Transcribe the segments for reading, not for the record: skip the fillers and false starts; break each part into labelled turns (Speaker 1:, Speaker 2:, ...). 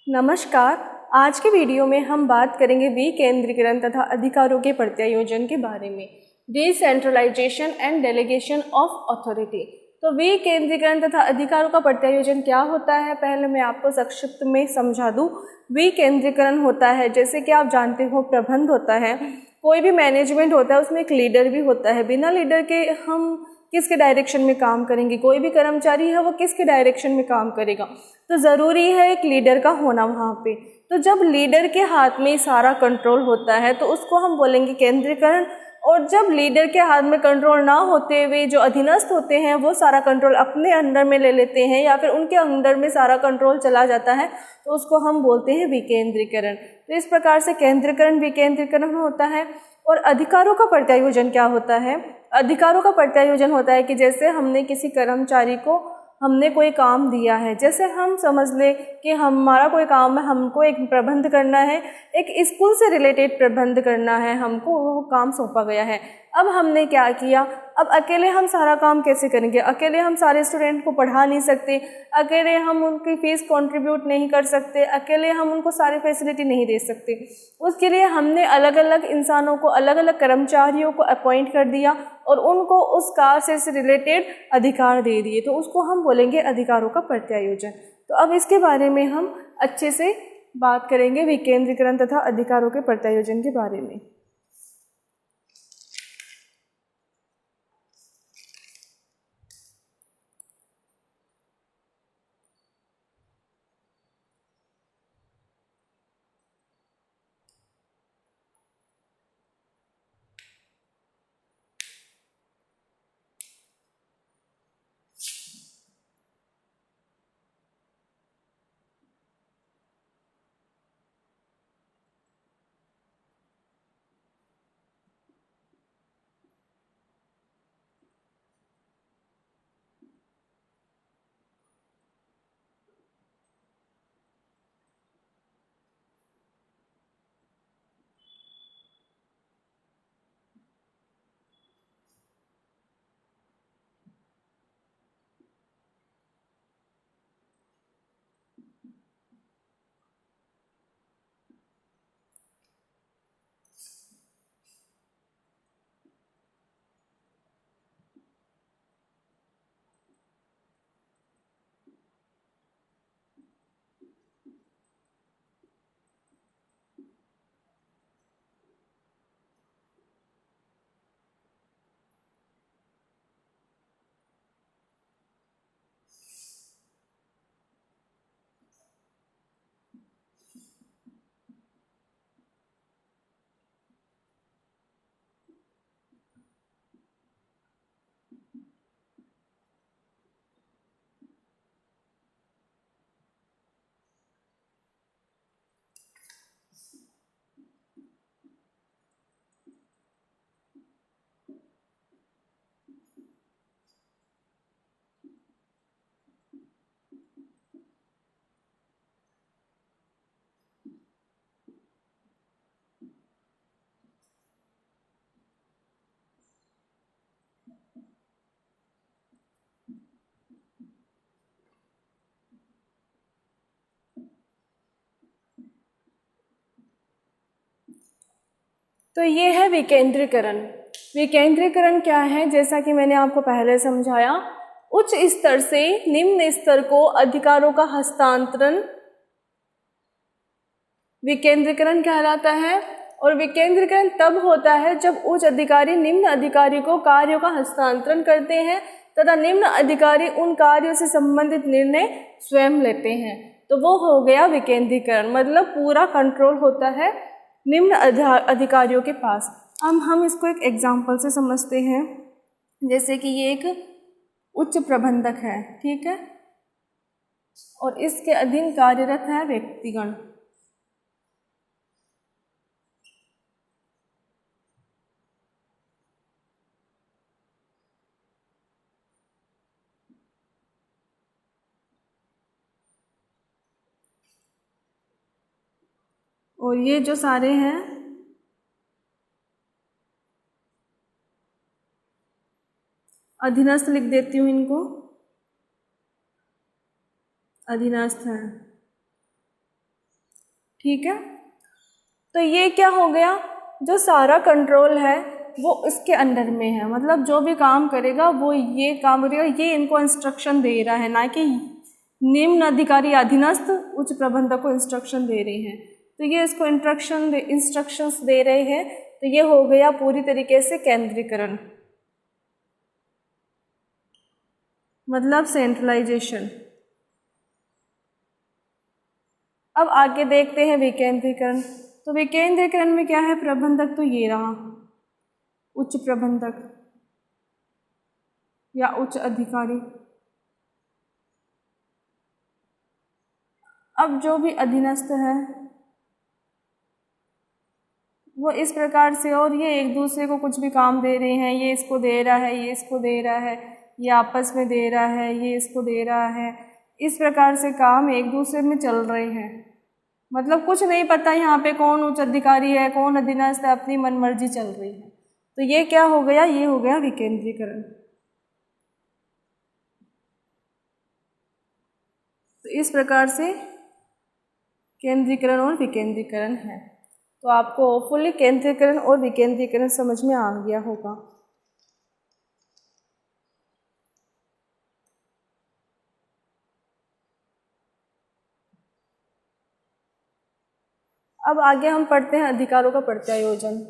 Speaker 1: नमस्कार। आज के वीडियो में हम बात करेंगे विकेंद्रीकरण तथा अधिकारों के प्रत्यायोजन के बारे में, decentralisation and delegation of authority. तो विकेंद्रीकरण तथा अधिकारों का प्रत्यायोजन क्या होता है, पहले मैं आपको संक्षिप्त में समझा दूं। विकेंद्रीकरण होता है, जैसे कि आप जानते हो, प्रबंध होता है, कोई भी मैनेजमेंट होता है, उसमें एक लीडर भी होता है। बिना लीडर के हम किसके डायरेक्शन में काम करेंगे, कोई भी कर्मचारी है वो किसके डायरेक्शन में काम करेगा, तो ज़रूरी है एक लीडर का होना वहाँ पे। तो जब लीडर के हाथ में सारा कंट्रोल होता है तो उसको हम बोलेंगे केंद्रीकरण। और जब लीडर के हाथ में कंट्रोल ना होते हुए जो अधीनस्थ होते हैं वो सारा कंट्रोल अपने अंडर में ले लेते हैं या फिर उनके अंडर में सारा कंट्रोल चला जाता है, तो उसको हम बोलते हैं विकेंद्रीकरण। तो इस प्रकार से केंद्रीकरण विकेंद्रीकरण होता है। और अधिकारों का प्रत्यायोजन क्या होता है? अधिकारों का प्रत्यायोजन होता है कि जैसे हमने किसी कर्मचारी को हमने कोई काम दिया है, जैसे हम समझ ले कि हमारा कोई काम है, हमको एक प्रबंध करना है, एक स्कूल से रिलेटेड प्रबंध करना है, हमको वो काम सौंपा गया है। अब हमने क्या किया, अब अकेले हम सारा काम कैसे करेंगे? अकेले हम सारे स्टूडेंट को पढ़ा नहीं सकते, अकेले हम उनकी फ़ीस कंट्रीब्यूट नहीं कर सकते, अकेले हम उनको सारी फैसिलिटी नहीं दे सकते। उसके लिए हमने अलग अलग इंसानों को, अलग अलग कर्मचारियों को अपॉइंट कर दिया और उनको उस कार्य से रिलेटेड अधिकार दे दिए, तो उसको हम बोलेंगे अधिकारों का प्रत्यायोजन। तो अब इसके बारे में हम अच्छे से बात करेंगे विकेंद्रीकरण तथा अधिकारों के प्रत्यायोजन के बारे में। तो ये है विकेंद्रीकरण। विकेंद्रीकरण क्या है? जैसा कि मैंने आपको पहले समझाया, उच्च स्तर से निम्न स्तर को अधिकारों का हस्तांतरण विकेंद्रीकरण कहलाता है। और विकेंद्रीकरण तब होता है जब उच्च अधिकारी निम्न अधिकारी को कार्यों का हस्तांतरण करते हैं तथा निम्न अधिकारी उन कार्यों से संबंधित निर्णय स्वयं लेते हैं, तो वो हो गया विकेंद्रीकरण। मतलब पूरा कंट्रोल होता है निम्न अधिकारियों के पास। अब हम इसको एक एग्जाम्पल से समझते हैं। जैसे कि ये एक उच्च प्रबंधक है, ठीक है, और इसके अधीन कार्यरत है व्यक्तिगण। और ये जो सारे हैं अधीनस्थ, लिख देती हूँ इनको, अधीनस्थ हैं। ठीक है। तो ये क्या हो गया, जो सारा कंट्रोल है वो इसके अंडर में है, मतलब जो भी काम करेगा वो ये काम करेगा, ये इनको इंस्ट्रक्शन दे रहा है, ना कि निम्न अधिकारी अधीनस्थ उच्च प्रबंधक को इंस्ट्रक्शन दे रहे हैं। तो ये इसको इंस्ट्रक्शंस दे रहे हैं। तो ये हो गया पूरी तरीके से केंद्रीकरण, मतलब सेंट्रलाइजेशन। अब आगे देखते हैं विकेंद्रीकरण। तो विकेंद्रीकरण में क्या है, प्रबंधक तो ये रहा, उच्च प्रबंधक या उच्च अधिकारी। अब जो भी अधीनस्थ है वो इस प्रकार से, और ये एक दूसरे को कुछ भी काम दे रहे हैं, ये इसको दे रहा है, ये इसको दे रहा है, ये आपस में दे रहा है, ये इसको दे रहा है, इस प्रकार से काम एक दूसरे में चल रहे हैं। मतलब कुछ नहीं पता यहाँ पे कौन उच्च अधिकारी है, कौन अधीनस्थ है, अपनी मनमर्जी चल रही है। तो ये क्या हो गया, ये हो गया विकेंद्रीकरण। तो इस प्रकार से केंद्रीकरण और विकेंद्रीकरण है। तो आपको होपफुली केंद्रीकरण और विकेंद्रीकरण समझ में आ गया होगा। अब आगे हम पढ़ते हैं अधिकारों का प्रत्यायोजन।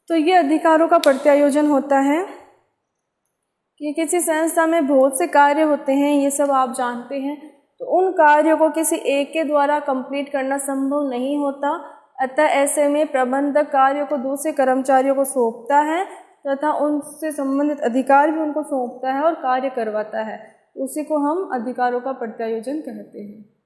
Speaker 1: तो ये अधिकारों का प्रत्यायोजन होता है कि किसी संस्था में बहुत से कार्य होते हैं, ये सब आप जानते हैं। तो उन कार्यों को किसी एक के द्वारा कंप्लीट करना संभव नहीं होता, अतः ऐसे में प्रबंधक कार्यों को दूसरे कर्मचारियों को सौंपता है तथा उनसे संबंधित अधिकार भी उनको सौंपता है और कार्य करवाता है। उसी को हम अधिकारों का प्रत्यायोजन कहते हैं।